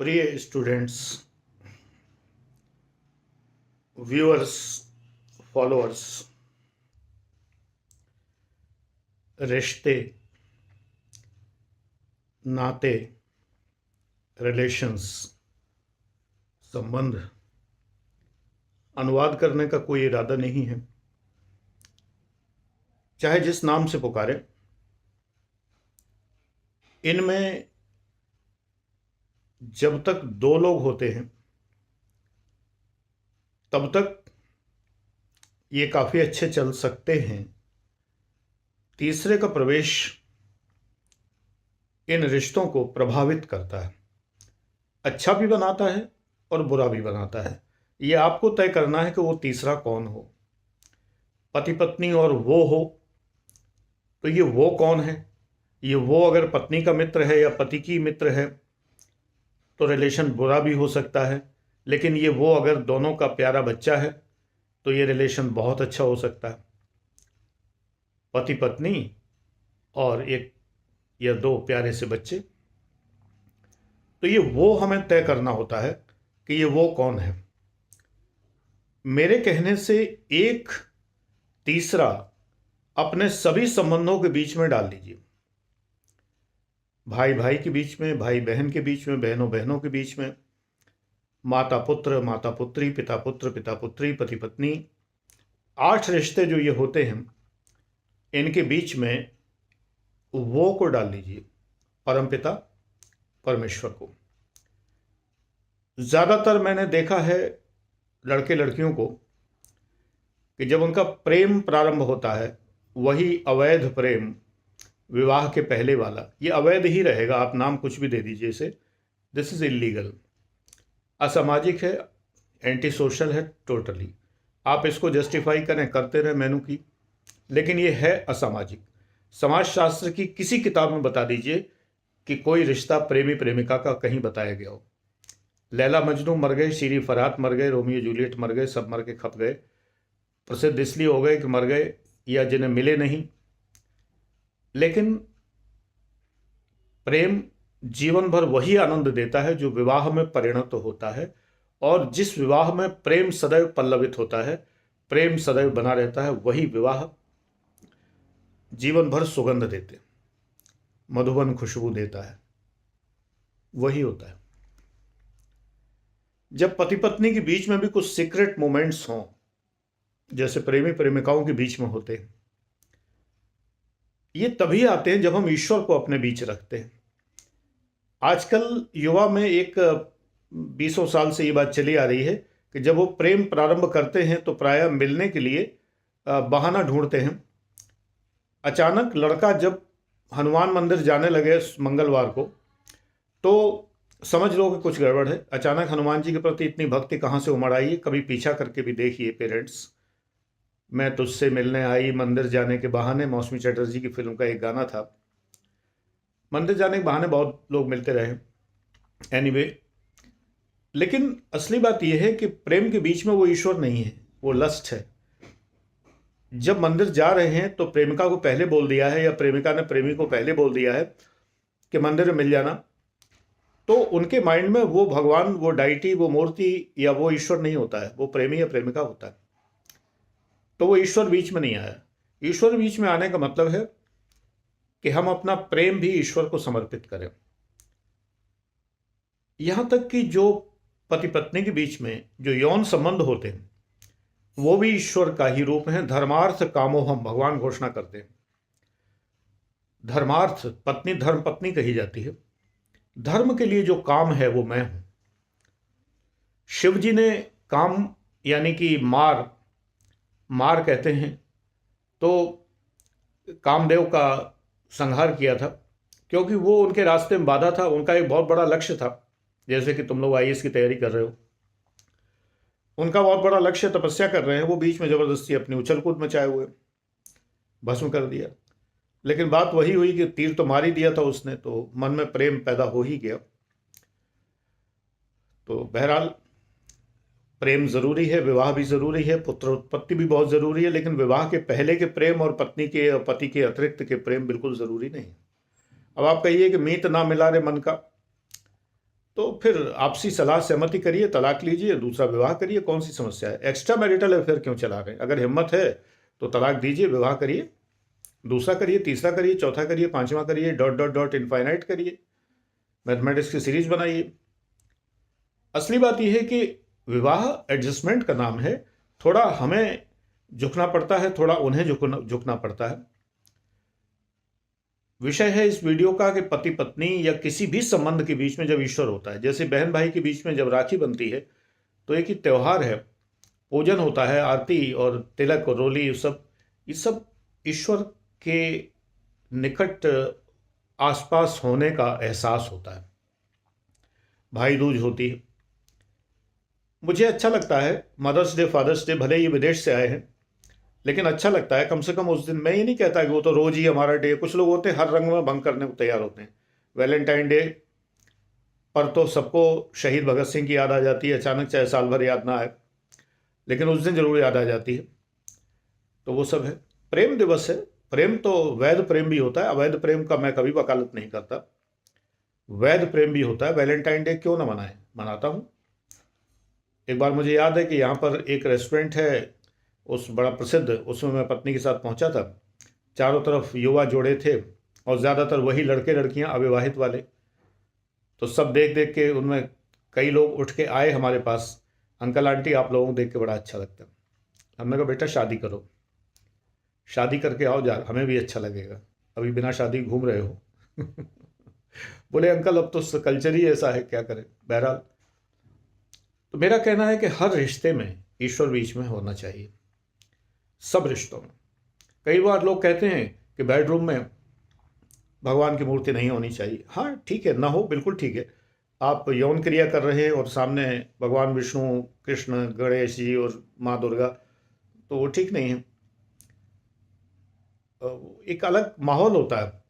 प्रिय students, viewers, followers, रिश्ते, नाते, रिलेशंस, संबंध, अनुवाद करने का कोई इरादा नहीं है। चाहे जिस नाम से पुकारे, इनमें जब तक दो लोग होते हैं तब तक ये काफ़ी अच्छे चल सकते हैं। तीसरे का प्रवेश इन रिश्तों को प्रभावित करता है, अच्छा भी बनाता है और बुरा भी बनाता है। ये आपको तय करना है कि वो तीसरा कौन हो। पति पत्नी और वो हो तो ये वो कौन है? ये वो अगर पत्नी का मित्र है या पति की मित्र है तो रिलेशन बुरा भी हो सकता है, लेकिन ये वो अगर दोनों का प्यारा बच्चा है तो ये रिलेशन बहुत अच्छा हो सकता है। पति पत्नी और एक या दो प्यारे से बच्चे, तो ये वो हमें तय करना होता है कि ये वो कौन है। मेरे कहने से एक तीसरा अपने सभी संबंधों के बीच में डाल लीजिए। भाई भाई के बीच में, भाई बहन के बीच में, बहनों बहनों के बीच में, माता पुत्र, माता पुत्री, पिता पुत्र, पिता पुत्री, पति पत्नी, 8 रिश्ते जो ये होते हैं, इनके बीच में वो को डाल लीजिए, परमपिता परमेश्वर को। ज़्यादातर मैंने देखा है लड़के लड़कियों को कि जब उनका प्रेम प्रारंभ होता है, वही अवैध प्रेम, विवाह के पहले वाला, ये अवैध ही रहेगा, आप नाम कुछ भी दे दीजिए इसे। दिस इज़ इलीगल, असामाजिक है, एंटी सोशल है टोटली। आप इसको जस्टिफाई करें, करते रहे मेनू की, लेकिन ये है असामाजिक। समाजशास्त्र की किसी किताब में बता दीजिए कि कोई रिश्ता प्रेमी प्रेमिका का कहीं बताया गया हो। लैला मजनू मर गए, शीरी फरहाद मर गए, रोमियो जूलियट मर गए, सब मर के खप गए। प्रसिद्ध इसलिए हो गए कि मर गए या जिन्हें मिले नहीं। लेकिन प्रेम जीवन भर वही आनंद देता है जो विवाह में परिणत होता है, और जिस विवाह में प्रेम सदैव पल्लवित होता है, प्रेम सदैव बना रहता है, वही विवाह जीवन भर सुगंध देते, मधुबन खुशबू देता है, वही होता है। जब पति पत्नी के बीच में भी कुछ सीक्रेट मोमेंट्स हों, जैसे प्रेमी प्रेमिकाओं के बीच में होते हैं, ये तभी आते हैं जब हम ईश्वर को अपने बीच रखते हैं। आजकल युवा में एक 20 साल से ये बात चली आ रही है कि जब वो प्रेम प्रारंभ करते हैं तो प्रायः मिलने के लिए बहाना ढूंढते हैं। अचानक लड़का जब हनुमान मंदिर जाने लगे मंगलवार को, तो समझ लो कि कुछ गड़बड़ है। अचानक हनुमान जी के प्रति इतनी भक्ति कहाँ से उमड़ आई है? कभी पीछा करके भी देखिए पेरेंट्स। मैं तुझसे मिलने आई मंदिर जाने के बहाने, मौसमी चटर्जी की फिल्म का एक गाना था। मंदिर जाने के बहाने बहुत लोग मिलते रहे, एनीवे। लेकिन असली बात यह है कि प्रेम के बीच में वो ईश्वर नहीं है, वो लस्ट है। जब मंदिर जा रहे हैं तो प्रेमिका को पहले बोल दिया है या प्रेमिका ने प्रेमी को पहले बोल दिया है कि मंदिर में मिल जाना, तो उनके माइंड में वो भगवान, वो डाइटी, वो मूर्ति या वो ईश्वर नहीं होता है, वो प्रेमी या प्रेमिका होता है। तो वो ईश्वर बीच में नहीं आया। ईश्वर बीच में आने का मतलब है कि हम अपना प्रेम भी ईश्वर को समर्पित करें। यहां तक कि जो पति पत्नी के बीच में जो यौन संबंध होते हैं, वो भी ईश्वर का ही रूप है। धर्मार्थ कामो हम, भगवान घोषणा करते हैं। धर्मार्थ, पत्नी धर्म पत्नी कही जाती है। धर्म के लिए जो काम है वो मैं हूं। शिव जी ने काम यानी कि मार कहते हैं, तो कामदेव का संहार किया था, क्योंकि वो उनके रास्ते में बाधा था। उनका एक बहुत बड़ा लक्ष्य था, जैसे कि तुम लोग आईएएस की तैयारी कर रहे हो, उनका बहुत बड़ा लक्ष्य, तपस्या कर रहे हैं, वो बीच में जबरदस्ती अपनी उछल कूद मचाए हुए भस्म कर दिया। लेकिन बात वही हुई कि तीर तो मार ही दिया था उसने, तो मन में प्रेम पैदा हो ही गया। तो बहरहाल प्रेम जरूरी है, विवाह भी जरूरी है, पुत्र उत्पत्ति भी बहुत जरूरी है, लेकिन विवाह के पहले के प्रेम और पत्नी के और पति के अतिरिक्त के प्रेम बिल्कुल जरूरी नहीं। अब आप कहिए कि मीत ना मिला रे मन का, तो फिर आपसी सलाह सहमति करिए, तलाक लीजिए, दूसरा विवाह करिए, कौन सी समस्या है? एक्स्ट्रा मैरिटल अफेयर क्यों चला रहे हैं? अगर हिम्मत है तो तलाक दीजिए, विवाह करिए, दूसरा करिए, तीसरा करिए, चौथा करिए, पांचवा करिए, डॉट डॉट डॉट इनफाइनाइट करिए, मैथमेटिक्स की सीरीज बनाइए। असली बात यह है कि विवाह एडजस्टमेंट का नाम है। थोड़ा हमें झुकना पड़ता है, थोड़ा उन्हें झुकना पड़ता है। विषय है इस वीडियो का कि पति पत्नी या किसी भी संबंध के बीच में जब ईश्वर होता है, जैसे बहन भाई के बीच में जब राखी बनती है तो एक ही त्यौहार है, पूजन होता है, आरती और तिलक और रोली, ये सब ईश्वर के निकट आसपास होने का एहसास होता है। भाई दूज होती है। मुझे अच्छा लगता है मदर्स डे, फादर्स डे, भले ही विदेश से आए हैं, लेकिन अच्छा लगता है कम से कम उस दिन। मैं ये नहीं कहता कि वो तो रोज ही हमारा डे, कुछ लोग होते हैं हर रंग में भंग करने को तैयार होते हैं। वैलेंटाइन डे पर तो सबको शहीद भगत सिंह की याद आ जाती है अचानक, चाहे साल भर याद ना आए, लेकिन उस दिन जरूर याद आ जाती है। तो वो सब है। प्रेम दिवस है। प्रेम तो वैध प्रेम भी होता है, अवैध प्रेम का मैं कभी वकालत नहीं करता। वैध प्रेम भी होता है। वैलेंटाइन डे क्यों ना मनाए, मनाता हूँ। एक बार मुझे याद है कि यहाँ पर एक रेस्टोरेंट है, उस बड़ा प्रसिद्ध, उसमें मैं पत्नी के साथ पहुंचा था। चारों तरफ युवा जोड़े थे और ज़्यादातर वही लड़के लड़कियां अविवाहित वाले। तो सब देख देख के उनमें कई लोग उठ के आए हमारे पास, अंकल आंटी आप लोगों को देख के बड़ा अच्छा लगता है। हमने कहा बेटा शादी करो, शादी करके आओ, जा हमें भी अच्छा लगेगा, अभी बिना शादी घूम रहे हो। बोले अंकल अब तो कल्चर ही ऐसा है, क्या करें। बहरहाल, तो मेरा कहना है कि हर रिश्ते में ईश्वर बीच में होना चाहिए, सब रिश्तों में। कई बार लोग कहते हैं कि बेडरूम में भगवान की मूर्ति नहीं होनी चाहिए। हाँ ठीक है, ना हो, बिल्कुल ठीक है। आप यौन क्रिया कर रहे हैं और सामने भगवान विष्णु, कृष्ण, गणेश जी और माँ दुर्गा, तो वो ठीक नहीं है। एक अलग माहौल होता है।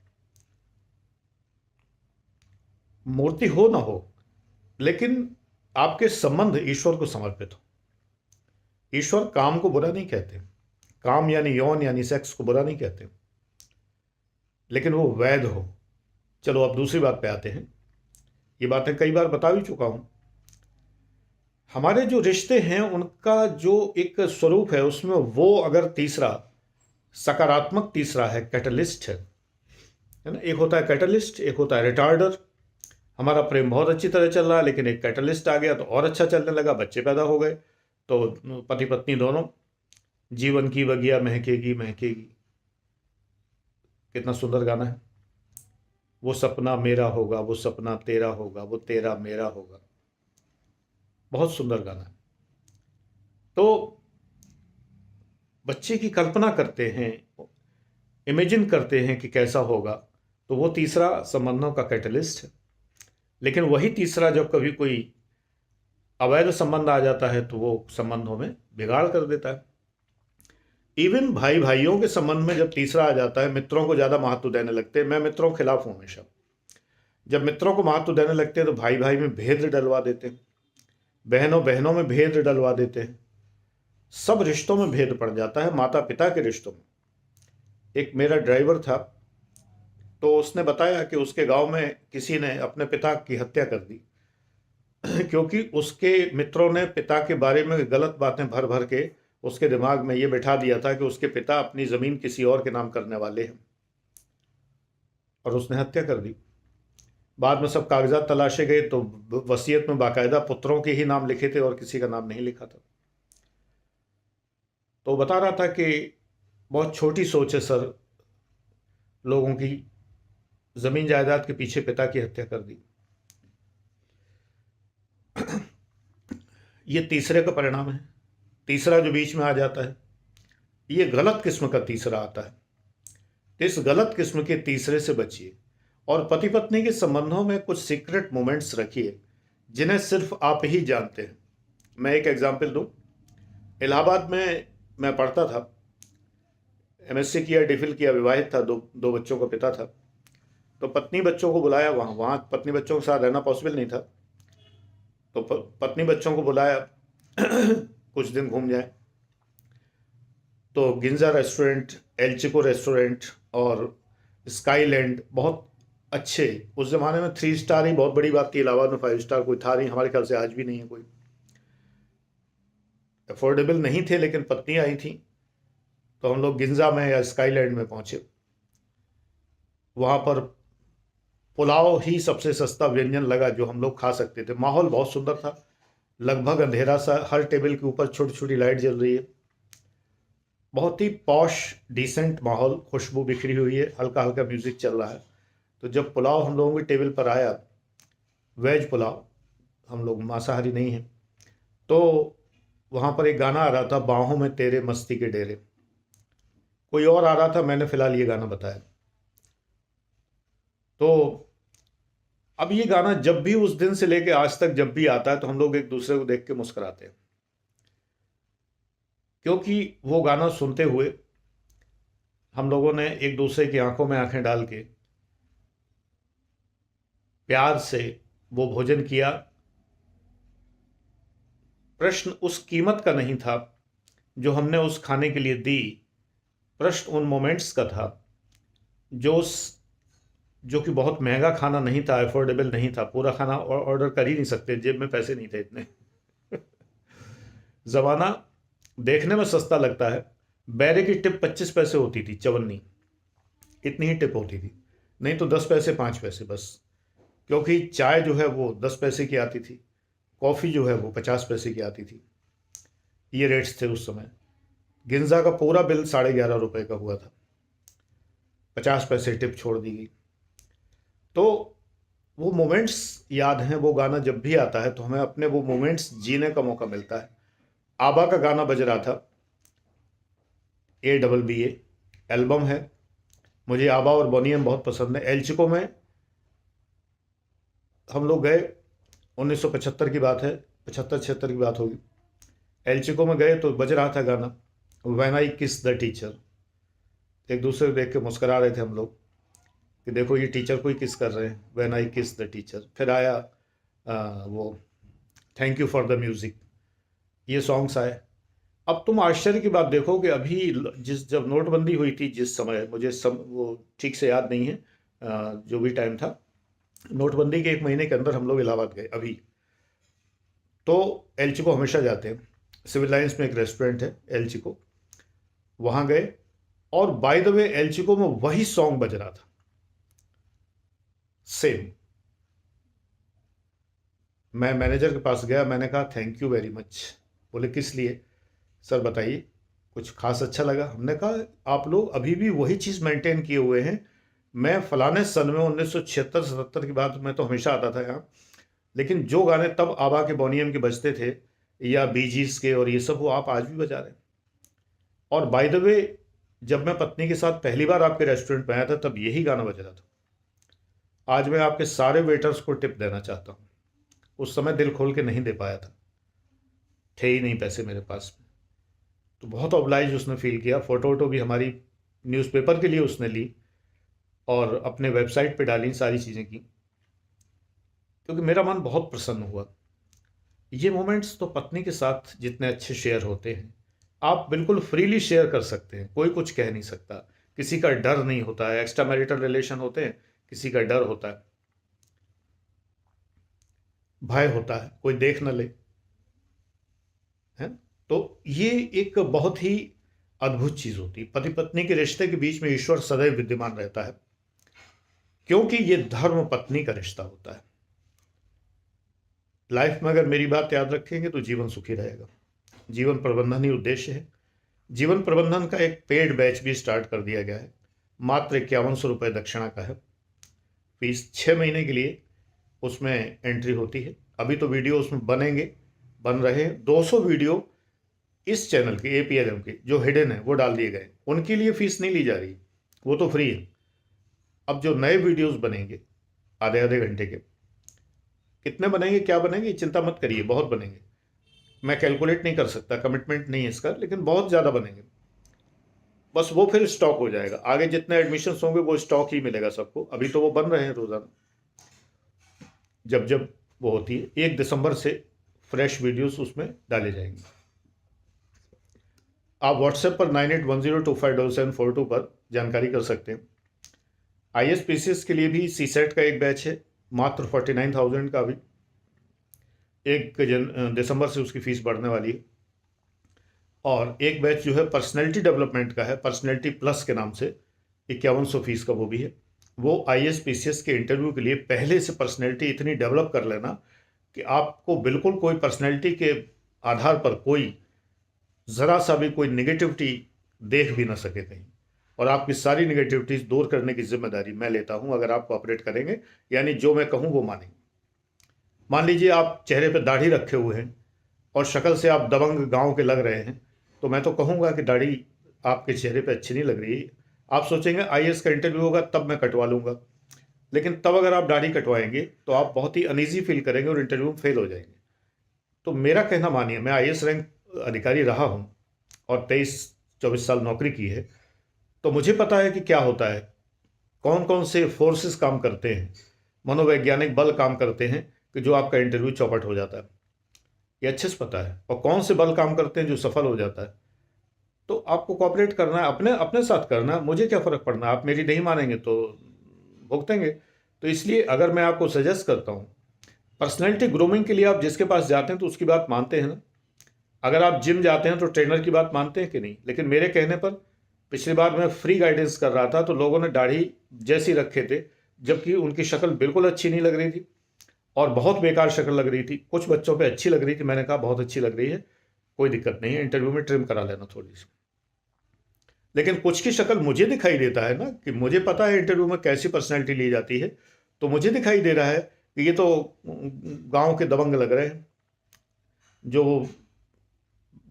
मूर्ति हो ना हो, लेकिन आपके संबंध ईश्वर को समर्पित हो। ईश्वर काम को बुरा नहीं कहते, काम यानी यौन यानी सेक्स को बुरा नहीं कहते, लेकिन वो वैध हो। चलो अब दूसरी बात पे आते हैं। ये बातें कई बार बता भी चुका हूं। हमारे जो रिश्ते हैं उनका जो एक स्वरूप है, उसमें वो अगर तीसरा सकारात्मक तीसरा है, कैटलिस्ट है ना। एक होता है कैटलिस्ट, एक होता है रिटार्डर। हमारा प्रेम बहुत अच्छी तरह चल रहा है, लेकिन एक कैटलिस्ट आ गया तो और अच्छा चलने लगा, बच्चे पैदा हो गए, तो पति पत्नी दोनों जीवन की बगिया महकेगी महकेगी। कितना सुंदर गाना है। वो सपना मेरा होगा, वो सपना तेरा होगा, वो तेरा मेरा होगा। बहुत सुंदर गाना है। तो बच्चे की कल्पना करते हैं, इमेजिन करते हैं कि कैसा होगा, तो वो तीसरा संबंधों का कैटलिस्ट है। लेकिन वही तीसरा जब कभी कोई अवैध संबंध आ जाता है तो वो संबंधों में बिगाड़ कर देता है। इवन भाई भाइयों के संबंध में जब तीसरा आ जाता है, मित्रों को ज़्यादा महत्व देने लगते हैं। मैं मित्रों के खिलाफ हूँ हमेशा। जब मित्रों को महत्व देने लगते हैं तो भाई भाई में भेद डलवा देते हैं, बहनों बहनों में भेद डलवा देते हैं, सब रिश्तों में भेद पड़ जाता है, माता पिता के रिश्तों में। एक मेरा ड्राइवर था, तो उसने बताया कि उसके गांव में किसी ने अपने पिता की हत्या कर दी क्योंकि उसके मित्रों ने पिता के बारे में गलत बातें भर भर के उसके दिमाग में ये बैठा दिया था कि उसके पिता अपनी ज़मीन किसी और के नाम करने वाले हैं, और उसने हत्या कर दी। बाद में सब कागजात तलाशे गए तो वसीयत में बाकायदा पुत्रों के ही नाम लिखे थे और किसी का नाम नहीं लिखा था। तो बता रहा था कि बहुत छोटी सोच है सर लोगों की, ज़मीन जायदाद के पीछे पिता की हत्या कर दी। ये तीसरे का परिणाम है। तीसरा जो बीच में आ जाता है, ये गलत किस्म का तीसरा आता है। तो इस गलत किस्म के तीसरे से बचिए, और पति पत्नी के संबंधों में कुछ सीक्रेट मोमेंट्स रखिए जिन्हें सिर्फ आप ही जानते हैं। मैं एक एग्जांपल दूं। इलाहाबाद में मैं पढ़ता था, एमएससी किया, डिफिल किया, विवाहित था, दो बच्चों का पिता था। तो पत्नी बच्चों को बुलाया, वहाँ पत्नी बच्चों के साथ रहना पॉसिबल नहीं था, तो पत्नी बच्चों को बुलाया कुछ दिन घूम जाए। तो गिंजा रेस्टोरेंट, एल चिको रेस्टोरेंट और स्काईलैंड बहुत अच्छे, उस ज़माने में 3 स्टार ही बहुत बड़ी बात थी, इलाहाबाद में 5 स्टार कोई था नहीं, हमारे ख्याल से आज भी नहीं है कोई। अफोर्डेबल नहीं थे, लेकिन पत्नी आई थी तो हम लोग गिंजा में या स्काईलैंड में पहुंचे। वहाँ पर पुलाव ही सबसे सस्ता व्यंजन लगा जो हम लोग खा सकते थे। माहौल बहुत सुंदर था, लगभग अंधेरा सा, हर टेबल के ऊपर छोटी छोटी लाइट जल रही है, बहुत ही पॉश डिसेंट माहौल, खुशबू बिखरी हुई है, हल्का हल्का म्यूज़िक चल रहा है। तो जब पुलाव हम लोगों की टेबल पर आया, वेज पुलाव, हम लोग मांसाहारी नहीं हैं, तो वहाँ पर एक गाना आ रहा था, बाहों में तेरे मस्ती के डेरे। कोई और आ रहा था, मैंने फ़िलहाल ये गाना बताया। तो अब ये गाना जब भी, उस दिन से लेके आज तक जब भी आता है, तो हम लोग एक दूसरे को देख के मुस्कुराते हैं, क्योंकि वो गाना सुनते हुए हम लोगों ने एक दूसरे की आंखों में आंखें डाल के प्यार से वो भोजन किया। प्रश्न उस कीमत का नहीं था जो हमने उस खाने के लिए दी, प्रश्न उन मोमेंट्स का था जो उस जो कि बहुत महंगा खाना नहीं था, अफोर्डेबल नहीं था, पूरा खाना ऑर्डर कर ही नहीं सकते, जेब में पैसे नहीं थे इतने। ज़माना देखने में सस्ता लगता है, बैरे की टिप 25 पैसे होती थी, चवन्नी, इतनी ही टिप होती थी, नहीं तो 10 पैसे 5 पैसे बस, क्योंकि चाय जो है वो 10 पैसे की आती थी, कॉफ़ी जो है वो 50 पैसे की आती थी। ये रेट्स थे उस समय। गिंजा का पूरा बिल 11.5 रुपये का हुआ था, 50 पैसे टिप छोड़ दी गई। तो वो मोमेंट्स याद हैं, वो गाना जब भी आता है तो हमें अपने वो मोमेंट्स जीने का मौका मिलता है। आबा का गाना बज रहा था, ABBA एल्बम है, मुझे आबा और बोनी एम बहुत पसंद है। एल्चिको में हम लोग गए, 1975 की बात है, 75-76 की बात होगी। एल्चिको में गए तो बज रहा था गाना, व्हेन आई किस द टीचर। एक दूसरे को देख के मुस्करा रहे थे हम लोग कि देखो ये टीचर को ही किस कर रहे हैं, व्हेन आई किस द टीचर। फिर आया वो thank you for the music, ये सॉन्ग्स आए। अब तुम आश्चर्य की बात देखो कि अभी जब नोटबंदी हुई थी, जिस समय, मुझे वो ठीक से याद नहीं है, जो भी टाइम था, नोटबंदी के 1 महीने के अंदर हम लोग इलाहाबाद गए। अभी तो एलची को हमेशा जाते हैं, सिविल लाइंस में एक रेस्टोरेंट है एलची को, वहाँ गए, और बाय द वे एलची को में वही सॉन्ग बज रहा था, सेम। मैं मैनेजर के पास गया, मैंने कहा थैंक यू वेरी मच। बोले किस लिए? सर बताइए, कुछ खास अच्छा लगा? हमने कहा आप लोग अभी भी वही चीज़ मेंटेन किए हुए हैं। मैं फलाने सन में 1976-77 की बात, मैं तो हमेशा आता था यहाँ, लेकिन जो गाने तब आबा के, बोनी एम के बजते थे, या बीजीज के और ये सब, वो आप आज भी बजा रहे हैं। और बाय द वे, जब मैं पत्नी के साथ पहली बार आपके रेस्टोरेंट में आया था, तब यही गाना बज रहा था। आज मैं आपके सारे वेटर्स को टिप देना चाहता हूँ, उस समय दिल खोल के नहीं दे पाया था, थे ही नहीं पैसे मेरे पास में। तो बहुत ऑब्लाइज उसने फील किया। फ़ोटो वोटो भी हमारी न्यूज़पेपर के लिए उसने ली और अपने वेबसाइट पे डाली, सारी चीज़ें की, क्योंकि मेरा मन बहुत प्रसन्न हुआ। ये मोमेंट्स तो पत्नी के साथ जितने अच्छे शेयर होते हैं, आप बिल्कुल फ्रीली शेयर कर सकते हैं, कोई कुछ कह नहीं सकता, किसी का डर नहीं होता है। एक्स्ट्रा मैरिटल रिलेशन होते हैं, किसी का डर होता है, भय होता है कोई देख न ले, है। तो ये एक बहुत ही अद्भुत चीज़ होती है। पति पत्नी के रिश्ते के बीच में ईश्वर सदैव विद्यमान रहता है, क्योंकि ये धर्म पत्नी का रिश्ता होता है। लाइफ में अगर मेरी बात याद रखेंगे तो जीवन सुखी रहेगा। जीवन प्रबंधन ही उद्देश्य है। जीवन प्रबंधन का एक पेड बैच भी स्टार्ट कर दिया गया है, मात्र 5100 रुपये दक्षिणा का है फीस, 6 महीने के लिए उसमें एंट्री होती है। अभी तो वीडियो उसमें बन रहे हैं, 200 वीडियो इस चैनल के, APLM के जो हिडन है वो डाल दिए गए, उनके लिए फ़ीस नहीं ली जा रही, वो तो फ्री है। अब जो नए वीडियोस बनेंगे आधे आधे घंटे के, कितने बनेंगे, क्या बनेंगे, चिंता मत करिए, बहुत बनेंगे। मैं कैलकुलेट नहीं कर सकता, कमिटमेंट नहीं है इसका, लेकिन बहुत ज़्यादा बनेंगे। बस वो फिर स्टॉक हो जाएगा, आगे जितने एडमिशन्स होंगे वो स्टॉक ही मिलेगा सबको। अभी तो वो बन रहे हैं रोज़ाना, जब जब वो होती है। 1 दिसंबर से फ्रेश वीडियोस उसमें डाले जाएंगे। आप व्हाट्सएप पर 9810257742 पर जानकारी कर सकते हैं। ISPCS के लिए भी CSET का एक बैच है, मात्र 49,000 का। अभी 1 दिसंबर से उसकी फ़ीस बढ़ने वाली है। और एक बैच जो है पर्सनैलिटी डेवलपमेंट का है, पर्सनैलिटी प्लस के नाम से, 5100 फीस का वो भी है। वो ISPCS के इंटरव्यू के लिए पहले से पर्सनैलिटी इतनी डेवलप कर लेना कि आपको बिल्कुल कोई पर्सनैलिटी के आधार पर कोई ज़रा सा भी कोई निगेटिविटी देख भी ना सके कहीं, और आपकी सारी निगेटिविटीज़ दूर करने की जिम्मेदारी मैं लेता हूं अगर आप कोऑपरेट करेंगे, यानी जो मैं कहूं वो मानेंगे। मान लीजिए आप चेहरे पे दाढ़ी रखे हुए हैं और शक्ल से आप दबंग गांव के लग रहे हैं, तो मैं तो कहूँगा कि दाढ़ी आपके चेहरे पे अच्छी नहीं लग रही है। आप सोचेंगे IAS का इंटरव्यू होगा तब मैं कटवा लूँगा, लेकिन तब अगर आप दाढ़ी कटवाएंगे तो आप बहुत ही अनईजी फील करेंगे और इंटरव्यू में फेल हो जाएंगे। तो मेरा कहना मानिए, मैं IAS रैंक अधिकारी रहा हूँ और 23-24 साल नौकरी की है, तो मुझे पता है कि क्या होता है, कौन कौन से फोर्सेस काम करते हैं, मनोवैज्ञानिक बल काम करते हैं कि जो आपका इंटरव्यू चौपट हो जाता है, ये अच्छे से पता है। और कौन से बल काम करते हैं जो सफल हो जाता है। तो आपको कोऑपरेट करना है, अपने अपने साथ करना है, मुझे क्या फ़र्क पड़ना है, आप मेरी नहीं मानेंगे तो भुगतेंगे। तो इसलिए अगर मैं आपको सजेस्ट करता हूँ, पर्सनैलिटी ग्रूमिंग के लिए आप जिसके पास जाते हैं तो उसकी बात मानते हैं ना। अगर आप जिम जाते हैं तो ट्रेनर की बात मानते हैं कि नहीं। लेकिन मेरे कहने पर पिछली बार मैं फ्री गाइडेंस कर रहा था तो लोगों ने दाढ़ी जैसी रखे थे, जबकि उनकी शक्ल बिल्कुल अच्छी नहीं लग रही थी और बहुत बेकार शक्ल लग रही थी। कुछ बच्चों पे अच्छी लग रही थी, मैंने कहा बहुत अच्छी लग रही है, कोई दिक्कत नहीं है, इंटरव्यू में ट्रिम करा लेना थोड़ी सी। लेकिन कुछ की शक्ल मुझे दिखाई देता है ना, कि मुझे पता है इंटरव्यू में कैसी पर्सनैलिटी ली जाती है, तो मुझे दिखाई दे रहा है कि ये तो गांव के दबंग लग रहे हैं, जो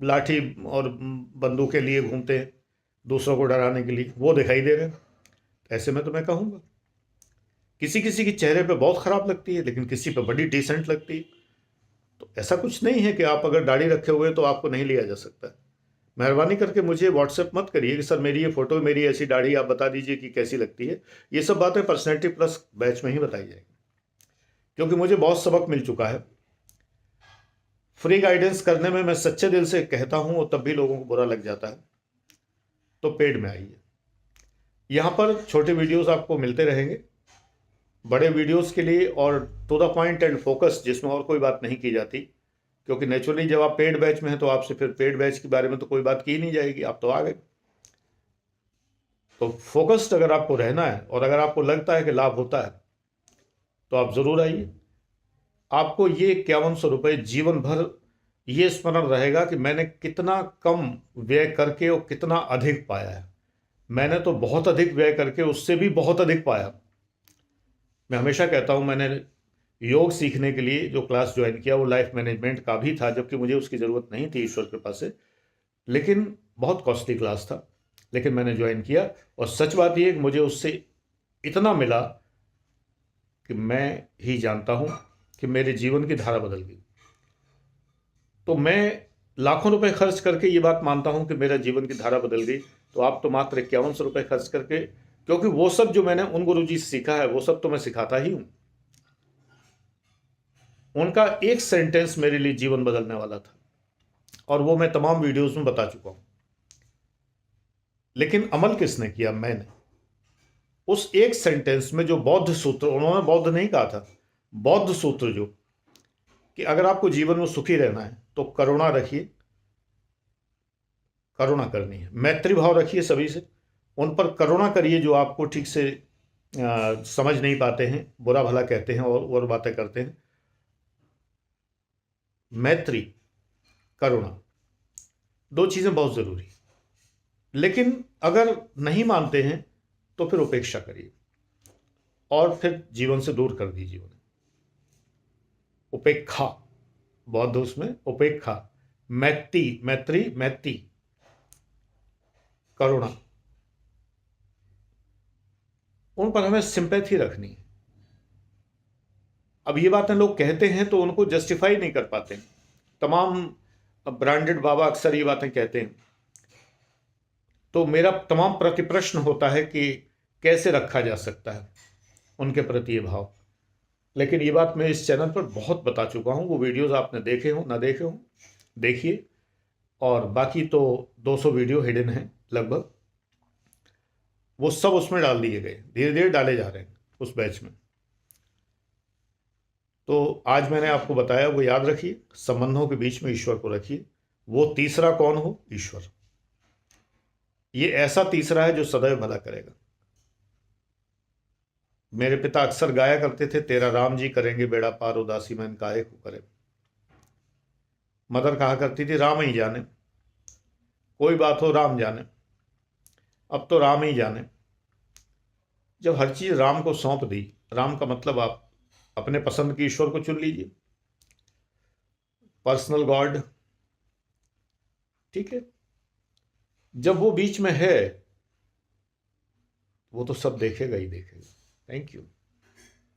लाठी और बंदूकें लिए घूमते हैं दूसरों को डराने के लिए, वो दिखाई दे रहे हैं। ऐसे में तो मैं कहूँगा, किसी किसी के चेहरे पे बहुत ख़राब लगती है लेकिन किसी पे बड़ी डिसेंट लगती है। तो ऐसा कुछ नहीं है कि आप अगर दाढ़ी रखे हुए हैं तो आपको नहीं लिया जा सकता। मेहरबानी करके मुझे व्हाट्सएप मत करिए कि सर मेरी ये फ़ोटो, मेरी ऐसी दाढ़ी, आप बता दीजिए कि कैसी लगती है। ये सब बातें पर्सनैलिटी प्लस बैच में ही बताई जाएगी, क्योंकि मुझे बहुत सबक मिल चुका है। फ्री गाइडेंस करने में मैं सच्चे दिल से कहता हूँ और तब भी लोगों को बुरा लग जाता है, तो पेड में आइए। यहाँ पर छोटे वीडियोस आपको मिलते रहेंगे, बड़े वीडियोस के लिए और to the point and focus, जिसमें और कोई बात नहीं की जाती। क्योंकि नेचुरली जब आप पेड बैच में हैं तो आपसे फिर पेड बैच के बारे में तो कोई बात की ही नहीं जाएगी, आप तो आ गए। तो फोकस्ड अगर आपको रहना है और अगर आपको लगता है कि लाभ होता है तो आप ज़रूर आइए। आपको ये 5100 रुपये जीवन भर ये स्मरण रहेगा कि मैंने कितना कम व्यय करके और कितना अधिक पाया है। मैंने तो बहुत अधिक व्यय करके उससे भी बहुत अधिक पाया। मैं हमेशा कहता हूँ, मैंने योग सीखने के लिए जो क्लास ज्वाइन किया वो लाइफ मैनेजमेंट का भी था, जबकि मुझे उसकी ज़रूरत नहीं थी ईश्वर कृपा से, लेकिन बहुत कॉस्टली क्लास था, लेकिन मैंने ज्वाइन किया। और सच बात यह है कि मुझे उससे इतना मिला कि मैं ही जानता हूँ कि मेरे जीवन की धारा बदल गई। तो मैं लाखों रुपए खर्च करके ये बात मानता हूँ कि मेरा जीवन की धारा बदल गई, तो आप तो मात्र 5100 रुपये खर्च करके, क्योंकि वो सब जो मैंने उन गुरुजी से सीखा है वो सब तो मैं सिखाता ही हूँ। उनका एक सेंटेंस मेरे लिए जीवन बदलने वाला था और वो मैं तमाम वीडियोस में बता चुका हूँ। लेकिन अमल किसने किया? मैंने। उस एक सेंटेंस में जो बौद्ध सूत्र, उन्होंने बौद्ध नहीं कहा था, बौद्ध सूत्र, जो कि अगर आपको जीवन में सुखी रहना है तो करुणा रखिए, करुणा करनी है, मैत्री भाव रखिए सभी से, उन पर करुणा करिए जो आपको ठीक से समझ नहीं पाते हैं, बुरा भला कहते हैं और बातें करते हैं। मैत्री, करुणा, दो चीज़ें बहुत ज़रूरी। लेकिन अगर नहीं मानते हैं तो फिर उपेक्षा करिए और फिर जीवन से दूर कर दीजिए उन्हें। उपेक्षा, बौद्ध उसमें उपेक्षा, मैत्री, मैत्री, मैत्री, करुणा, उन पर हमें सिंपैथी रखनी है। अब ये बातें लोग कहते हैं तो उनको जस्टिफाई नहीं कर पाते। तमाम ब्रांडेड बाबा अक्सर ये बातें कहते हैं, तो मेरा तमाम प्रति प्रश्न होता है कि कैसे रखा जा सकता है उनके प्रति ये भाव। लेकिन ये बात मैं इस चैनल पर बहुत बता चुका हूँ, वो वीडियोस आपने देखे हो ना देखे हो, देखिए। और बाकी तो 200 वीडियो हिडन हैं लगभग, वो सब उसमें डाल दिए गए, धीरे धीरे डाले जा रहे हैं उस बैच में। तो आज मैंने आपको बताया, वो याद रखिए, संबंधों के बीच में ईश्वर को रखिए। वो तीसरा कौन हो? ईश्वर। ये ऐसा तीसरा है जो सदैव भला करेगा। मेरे पिता अक्सर गाया करते थे, तेरा राम जी करेंगे बेड़ा पार, उदासी मन काहे को करे। मदर कहा करती थी, राम ही जाने, कोई बात हो राम जाने। अब तो राम ही जाने। जब हर चीज राम को सौंप दी, राम का मतलब आप अपने पसंद के ईश्वर को चुन लीजिए, पर्सनल गॉड, ठीक है। जब वो बीच में है, वो तो सब देखेगा ही देखेगा। Thank you.